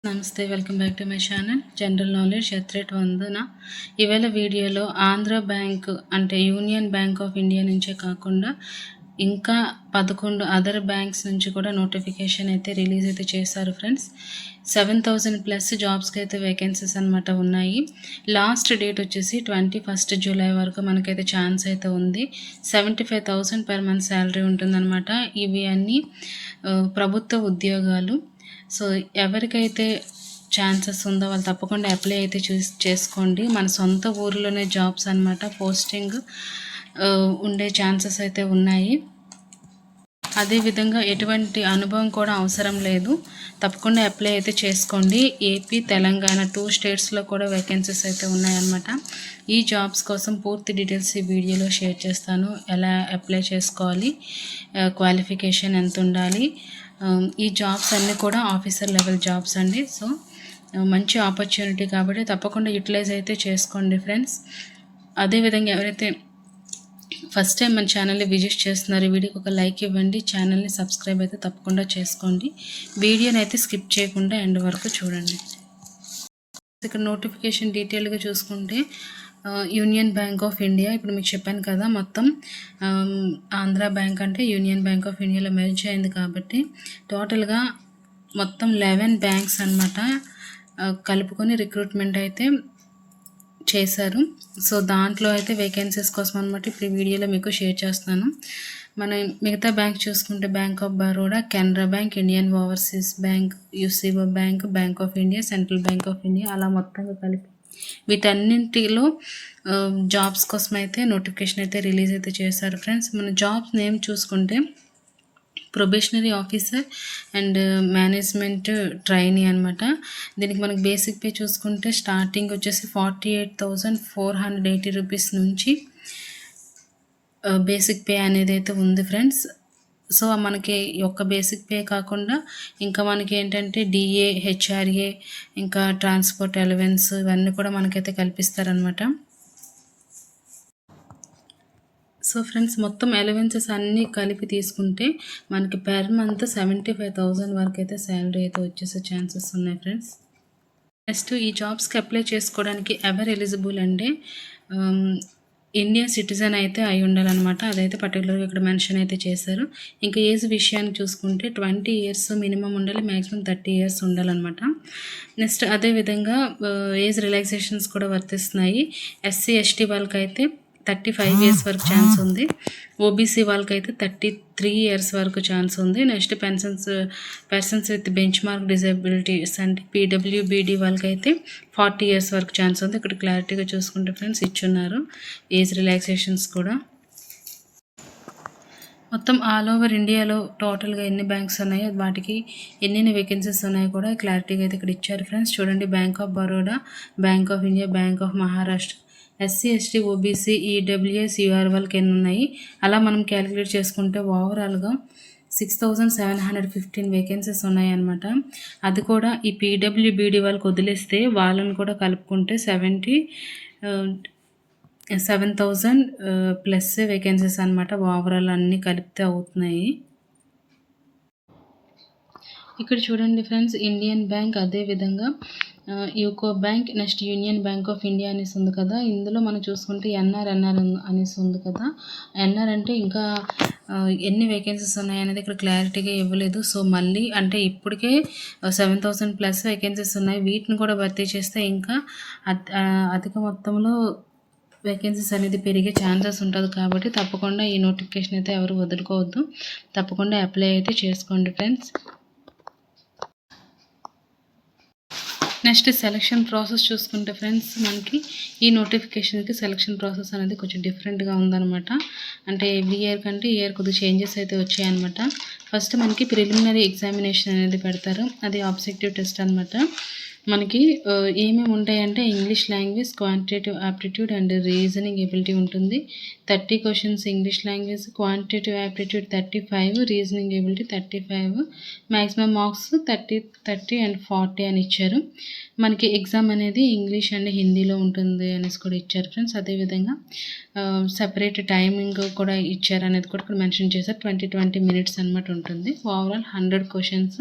నమస్తే, welcome back to my channel general knowledge at the rate Vandana. ఇవాళ వీడియోలో ఆంధ్ర బ్యాంక్ అంటే యూనియన్ బ్యాంక్ ఆఫ్ ఇండియా నుంచే కాకుండా ఇంకా 11 అదర్ బ్యాంక్స్ నుంచి కూడా నోటిఫికేషన్ అయితే రిలీజ్ అయితే చేశారు ఫ్రెండ్స్. 7,000+ జాబ్స్కి అయితే వేకెన్సీస్ అనమాట ఉన్నాయి. లాస్ట్ డేట్ వచ్చేసి 21 జూలై వరకు మనకైతే ఛాన్స్ అయితే ఉంది. 75,000 పర్ మంత్ శాలరీ ఉంటుందన్నమాట. ఇవి అన్నీ ప్రభుత్వ ఉద్యోగాలు. సో ఎవరికైతే ఛాన్సెస్ ఉందో వాళ్ళు తప్పకుండా అప్లై అయితే చేసుకోండి. మన సొంత ఊరిలోనే జాబ్స్ అనమాట. పోస్టింగ్ ఉండే ఛాన్సెస్ అయితే ఉన్నాయి. అదేవిధంగా ఎటువంటి అనుభవం కూడా అవసరం లేదు. తప్పకుండా అప్లై అయితే చేసుకోండి. ఏపీ, తెలంగాణ 2 స్టేట్స్లో కూడా వేకెన్సీస్ అయితే ఉన్నాయన్నమాట. ఈ జాబ్స్ కోసం పూర్తి డీటెయిల్స్ ఈ వీడియోలో షేర్ చేస్తాను. ఎలా అప్లై చేసుకోవాలి, క్వాలిఫికేషన్ ఎంత ఉండాలి, ఈ జాబ్స్ అన్నీ కూడా ఆఫీసర్ లెవెల్ జాబ్స్ అండి. సో మంచి ఆపర్చునిటీ కాబట్టి తప్పకుండా యూటిలైజ్ అయితే చేసుకోండి ఫ్రెండ్స్. అదేవిధంగా ఎవరైతే ఫస్ట్ టైం మన ఛానల్ని విజిట్ చేస్తున్నారు, ఈ వీడియోకి ఒక లైక్ ఇవ్వండి. ఛానల్ని సబ్స్క్రైబ్ అయితే తప్పకుండా చేసుకోండి. వీడియోని అయితే స్కిప్ చేయకుండా ఎండ్ వరకు చూడండి. ఇక్కడ నోటిఫికేషన్ డీటెయిల్గా చూసుకుంటే యూనియన్ బ్యాంక్ ఆఫ్ ఇండియా, ఇప్పుడు మీకు చెప్పాను కదా, మొత్తం ఆంధ్ర బ్యాంక్ అంటే యూనియన్ బ్యాంక్ ఆఫ్ ఇండియాలో మెర్జ్ అయింది కాబట్టి టోటల్గా మొత్తం 11 బ్యాంక్స్ అనమాట కలుపుకొని రిక్రూట్మెంట్ అయితే చేశారు. సో దాంట్లో అయితే వేకెన్సీస్ కోసం అనమాట ఇప్పుడు ఈ వీడియోలో మీకు షేర్ చేస్తాను. మనం మిగతా బ్యాంక్ చూసుకుంటే bank of Baroda, Canara bank, Indian overseas bank, UCO bank, bank of India, central bank of India, అలా మొత్తంగా కలిపి వీటన్నింటిలో జాబ్స్ కోసం అయితే నోటిఫికేషన్ అయితే రిలీజ్ అయితే చేశారు ఫ్రెండ్స్. మన జాబ్స్ నేమ్ చూసుకుంటే probationary officer and management trainee అనమాట. దీనికి మనకి బేసిక్ పే చూసుకుంటే స్టార్టింగ్ వచ్చేసి 48,480 రూపీస్ నుంచి బేసిక్ పే అనేది అయితే ఉంది ఫ్రెండ్స్. సో మనకి ఒక్క బేసిక్ పే కాకుండా ఇంకా మనకి ఏంటంటే డిఏ, హెచ్ఆర్ఏ, ఇంకా ట్రాన్స్పోర్ట్ అలవెన్స్ ఇవన్నీ కూడా మనకైతే కల్పిస్తారనమాట. సో ఫ్రెండ్స్ మొత్తం అలవెన్సెస్ అన్నీ కలిపి తీసుకుంటే మనకి పర్ మంత్ 75,000 వరకు అయితే శాలరీ అయితే వచ్చేసే ఛాన్సెస్ ఉన్నాయి ఫ్రెండ్స్. నెక్స్ట్ ఈ జాబ్స్కి అప్లై చేసుకోవడానికి ఎవరు ఎలిజిబుల్ అంటే ఇండియన్ సిటిజన్ అయితే అయి ఉండాలన్నమాట. అదైతే పర్టికులర్గా ఇక్కడ మెన్షన్ అయితే చేశారు. ఇంకా ఏజ్ విషయాన్ని చూసుకుంటే 20 ఇయర్స్ మినిమం ఉండాలి, మ్యాక్సిమం 30 ఇయర్స్ ఉండాలన్నమాట. నెక్స్ట్ అదేవిధంగా ఏజ్ రిలాక్సేషన్స్ కూడా వర్తిస్తున్నాయి. ఎస్సీ, ఎస్టీ వాళ్ళకైతే 35 ఇయర్స్ వరకు ఛాన్స్ ఉంది. ఓబీసీ వాళ్ళకైతే 33 ఇయర్స్ వరకు ఛాన్స్ ఉంది. Next persons with bench mark disabilities అంటే పీడబ్ల్యూబీడీ వాళ్ళకైతే 40 ఇయర్స్ వరకు ఛాన్స్ ఉంది. ఇక్కడ క్లారిటీగా చూసుకుంటే ఫ్రెండ్స్ ఇచ్చున్నారు ఏజ్ రిలాక్సేషన్స్ కూడా. మొత్తం ఆల్ ఓవర్ ఇండియాలో టోటల్గా ఎన్ని బ్యాంక్స్ ఉన్నాయో వాటికి ఎన్ని వేకెన్సీస్ ఉన్నాయో కూడా క్లారిటీగా అయితే ఇక్కడ ఇచ్చారు ఫ్రెండ్స్. చూడండి, bank of Baroda, bank of India, bank of Maharashtra, SC, ST, OBC, EWS, UR వాళ్ళకి ఎన్ని ఉన్నాయి అలా మనం క్యాలిక్యులేట్ చేసుకుంటే ఓవరాల్గా 6,715 వేకెన్సీస్ ఉన్నాయన్నమాట. అది కూడా ఈ పీడబ్ల్యూబీడీ వాళ్ళకి వదిలేస్తే వాళ్ళని కూడా కలుపుకుంటే 7,000+ వేకెన్సీస్ అనమాట. ఓవరాల్ అన్నీ కలిపితే అవుతున్నాయి. ఇక్కడ చూడండి ఫ్రెండ్స్, ఇండియన్ బ్యాంక్, అదేవిధంగా UCO bank, next union bank of India అనేసి ఉంది కదా. ఇందులో మనం చూసుకుంటే ఎన్ఆర్ అనేసి ఉంది కదా. ఎన్ఆర్ అంటే ఇంకా ఎన్ని వేకెన్సీస్ ఉన్నాయనేది ఇక్కడ క్లారిటీగా ఇవ్వలేదు. సో మళ్ళీ అంటే ఇప్పటికే 7,000+ వేకెన్సీస్ ఉన్నాయి. వీటిని కూడా భర్తీ చేస్తే ఇంకా అధిక మొత్తంలో వేకెన్సీస్ అనేది పెరిగే ఛాన్సెస్ ఉంటుంది. కాబట్టి తప్పకుండా ఈ నోటిఫికేషన్ అయితే ఎవరు వదులుకోవద్దు, తప్పకుండా అప్లై అయితే చేసుకోండి ఫ్రెండ్స్. నెక్స్ట్ సెలక్షన్ ప్రాసెస్ చూసుకుంటే ఫ్రెండ్స్ మనకి ఈ నోటిఫికేషన్కి సెలక్షన్ ప్రాసెస్ అనేది కొంచెం డిఫరెంట్గా ఉందన్నమాట. అంటే ఎవ్రీ ఇయర్ కంటే ఇయర్ కొద్దిగా చేంజెస్ అయితే వచ్చాయన్నమాట. ఫస్ట్ మనకి ప్రిలిమినరీ ఎగ్జామినేషన్ అనేది పెడతారు, అది ఆబ్జెక్టివ్ టెస్ట్ అనమాట. మనకి ఏమేమి ఉంటాయంటే English language, quantitative aptitude and reasoning ability ఉంటుంది. 30 questions English language, quantitative aptitude 35, reasoning ability 35, maximum marks 30 and 40 అని ఇచ్చారు. మనకి ఎగ్జామ్ అనేది ఇంగ్లీష్ అండ్ హిందీలో ఉంటుంది అనేసి కూడా ఇచ్చారు ఫ్రెండ్స్. అదేవిధంగా సెపరేట్ టైమింగ్ కూడా ఇచ్చారు అనేది కూడా ఇక్కడ మెన్షన్ చేశారు. 20 minutes అనమాట ఉంటుంది. ఓవరాల్ 100 క్వశ్చన్స్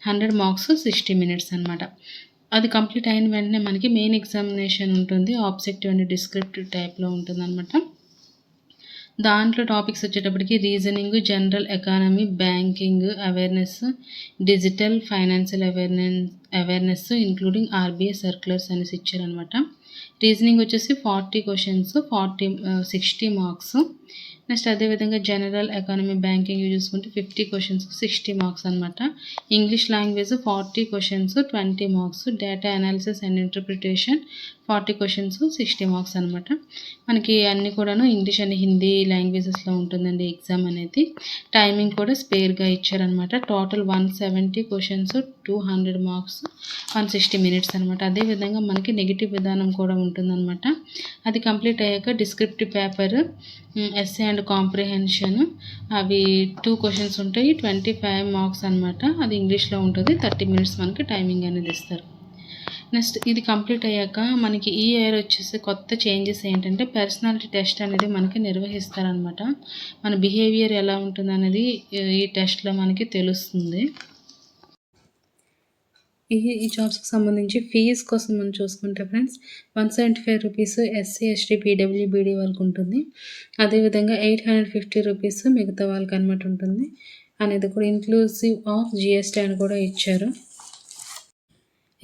100 మార్క్స్ 60 మినిట్స్ అనమాట. అది కంప్లీట్ అయిన వెంటనే మనకి మెయిన్ ఎగ్జామినేషన్ ఉంటుంది. ఆబ్జెక్టివ్ అండ్ డిస్క్రిప్టివ్ టైప్లో ఉంటుందన్నమాట. దాంట్లో టాపిక్స్ వచ్చేటప్పటికి reasoning, general economy, banking awareness, digital financial awareness including RBI circulars అనేసి ఇచ్చారనమాట. రీజనింగ్ వచ్చేసి 40 క్వశ్చన్స్ 60 మార్క్స్. నెక్స్ట్ అదేవిధంగా జనరల్ ఎకానమీ, బ్యాంకింగ్ చూసుకుంటే 50 క్వశ్చన్స్ 60 మార్క్స్ అనమాట. English language 40 questions 20 marks. Data analysis and interpretation 40 questions 60 marks అనమాట. మనకి అన్నీ కూడాను ఇంగ్లీష్ అండ్ హిందీ లాంగ్వేజెస్లో ఉంటుందండి ఎగ్జామ్ అనేది. టైమింగ్ కూడా స్పేర్గా ఇచ్చారనమాట. టోటల్ 170 క్వశ్చన్స్ 200 మార్క్స్ 160 మినిట్స్ అనమాట. అదేవిధంగా మనకి నెగిటివ్ విధానం కూడా ఉంటుందన్నమాట. అది కంప్లీట్ అయ్యాక descriptive paper, essay and comprehension అవి 2 క్వశ్చన్స్ ఉంటాయి. 25 మార్క్స్ అనమాట. అది ఇంగ్లీష్లో ఉంటుంది. 30 మినిట్స్ మనకి టైమింగ్ అనేది ఇస్తారు. నెక్స్ట్ ఇది కంప్లీట్ అయ్యాక మనకి ఈ ఇయర్ వచ్చేసి కొత్త చేంజెస్ ఏంటంటే పర్సనాలిటీ టెస్ట్ అనేది మనకి నిర్వహిస్తారనమాట. మన బిహేవియర్ ఎలా ఉంటుంది అనేది ఈ టెస్ట్లో మనకి తెలుస్తుంది. ఈ జాబ్స్కి సంబంధించి ఫీజు కోసం మనం చూసుకుంటే friends 175 rupees SC ST PWBD వాళ్ళకి ఉంటుంది. అదేవిధంగా 850 రూపీస్ మిగతా వాళ్ళకి అనమాట ఉంటుంది. అనేది కూడా ఇంక్లూజివ్ ఆఫ్ జిఎస్టీ అని కూడా ఇచ్చారు.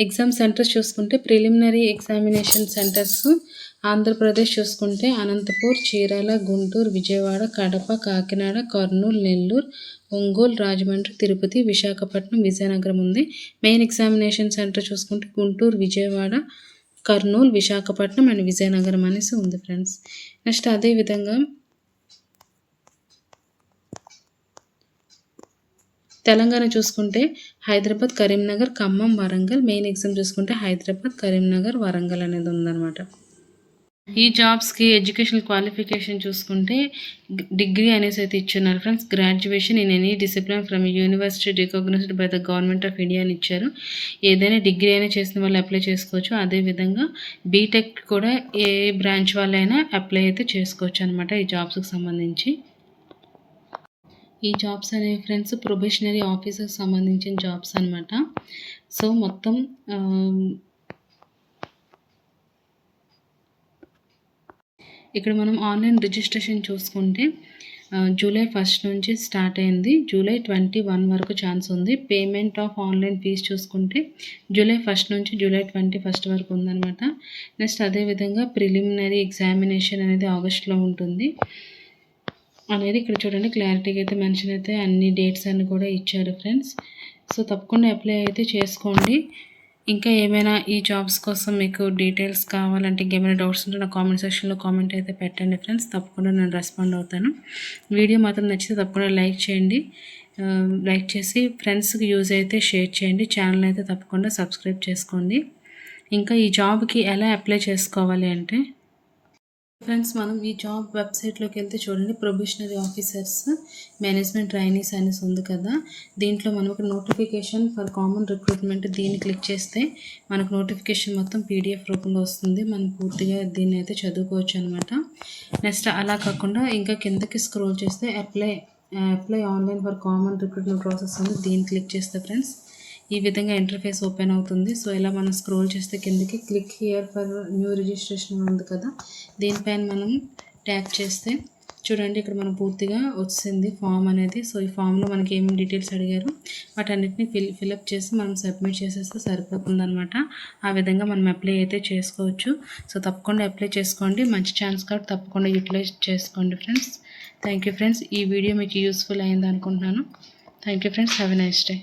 ఎగ్జామ్ సెంటర్స్ చూసుకుంటే ప్రిలిమినరీ ఎగ్జామినేషన్ సెంటర్స్ ఆంధ్రప్రదేశ్ చూసుకుంటే అనంతపూర్, చీరాల, గుంటూరు, విజయవాడ, కడప, కాకినాడ, కర్నూలు, నెల్లూరు, ఒంగోలు, రాజమండ్రి, తిరుపతి, విశాఖపట్నం, విజయనగరం ఉంది. మెయిన్ ఎగ్జామినేషన్ సెంటర్ చూసుకుంటే గుంటూరు, విజయవాడ, కర్నూలు, విశాఖపట్నం అండ్ విజయనగరం అనేసి ఉంది ఫ్రెండ్స్. నెక్స్ట్ అదేవిధంగా తెలంగాణ చూసుకుంటే హైదరాబాద్, కరీంనగర్, ఖమ్మం, వరంగల్. మెయిన్ ఎగ్జామ్ చూసుకుంటే హైదరాబాద్, కరీంనగర్, వరంగల్ అనేది ఉందన్నమాట. ఈ జాబ్స్కి ఎడ్యుకేషనల్ క్వాలిఫికేషన్ చూసుకుంటే డిగ్రీ అనేసి అయితే ఇచ్చున్నారు friends. Graduation in any discipline from university recognised by the government of India అని ఇచ్చారు. ఏదైనా డిగ్రీ అయినా చేసిన వాళ్ళు అప్లై చేసుకోవచ్చు. అదేవిధంగా బీటెక్ కూడా ఏ బ్రాంచ్ వాళ్ళైనా అప్లై అయితే చేసుకోవచ్చు అనమాట ఈ జాబ్స్కి సంబంధించి. ఈ జాబ్స్ అనేవి ఫ్రెండ్స్ ప్రొబేషనరీ ఆఫీసర్కి సంబంధించిన జాబ్స్ అనమాట. సో మొత్తం ఇక్కడ మనం ఆన్లైన్ రిజిస్ట్రేషన్ చూసుకుంటే జూలై 1 నుంచి స్టార్ట్ అయింది. జూలై 21 వరకు ఛాన్స్ ఉంది. పేమెంట్ ఆఫ్ ఆన్లైన్ ఫీజ్ చూసుకుంటే జూలై 1 నుంచి జూలై 21 వరకు ఉందన్నమాట. నెక్స్ట్ అదేవిధంగా ప్రిలిమినరీ ఎగ్జామినేషన్ అనేది ఆగస్టులో ఉంటుంది అనేది ఇక్కడ చూడండి క్లారిటీగా అయితే మెన్షన్ అయితే అన్ని డేట్స్ అన్ని కూడా ఇచ్చారు ఫ్రెండ్స్. సో తప్పకుండా అప్లై అయితే చేసుకోండి. ఇంకా ఏమైనా ఈ జాబ్స్ కోసం మీకు డీటెయిల్స్ కావాలంటే ఇంకేమైనా డౌట్స్ ఉంటే నా కామెంట్ సెక్షన్లో కామెంట్ అయితే పెట్టండి ఫ్రెండ్స్. తప్పకుండా నేను రెస్పాండ్ అవుతాను. వీడియో మాత్రం నచ్చితే తప్పకుండా లైక్ చేయండి. లైక్ చేసి ఫ్రెండ్స్కి యూజ్ అయితే షేర్ చేయండి. ఛానల్ అయితే తప్పకుండా సబ్స్క్రైబ్ చేసుకోండి. ఇంకా ఈ జాబ్కి ఎలా అప్లై చేసుకోవాలి అంటే ఫ్రెండ్స్ మనం ఈ జాబ్ వెబ్సైట్లోకి వెళ్తే చూడండి ప్రొబేషనరీ ఆఫీసర్స్ మేనేజ్మెంట్ ట్రైనీస్ అనేసి ఉంది కదా. దీంట్లో మనకు నోటిఫికేషన్ ఫర్ కామన్ రిక్రూట్మెంట్ దీన్ని క్లిక్ చేస్తే మనకు నోటిఫికేషన్ మొత్తం పీడిఎఫ్ రూపంలో వస్తుంది. మనం పూర్తిగా దీన్ని అయితే చదువుకోవచ్చు అనమాట. నెక్స్ట్ అలా కాకుండా ఇంకా కిందకి స్క్రోల్ చేస్తే apply online for common recruitment process ఉంది. దీన్ని క్లిక్ చేస్తే ఫ్రెండ్స్ ఈ విధంగా ఇంటర్ఫేస్ ఓపెన్ అవుతుంది. సో ఇలా మనం స్క్రోల్ చేస్తే కిందకి click here for new registration ఉంది కదా, దీనిపైన మనం ట్యాప్ చేస్తే చూడండి ఇక్కడ మనం పూర్తిగా వచ్చింది ఫామ్ అనేది. సో ఈ ఫామ్లో మనకి ఏమేమి డీటెయిల్స్ అడిగారు వాటన్నిటిని ఫిల్అప్ చేసి మనం సబ్మిట్ చేసేస్తే సరిపోతుంది అనమాట. ఆ విధంగా మనం అప్లై అయితే చేసుకోవచ్చు. సో తప్పకుండా అప్లై చేసుకోండి. మంచి ఛాన్స్ కాబట్టి తప్పకుండా యూటిలైజ్ చేసుకోండి ఫ్రెండ్స్. Thank you friends. ఈ వీడియో మీకు యూస్ఫుల్ అయింది అనుకుంటున్నాను. Thank you friends. Have a nice day.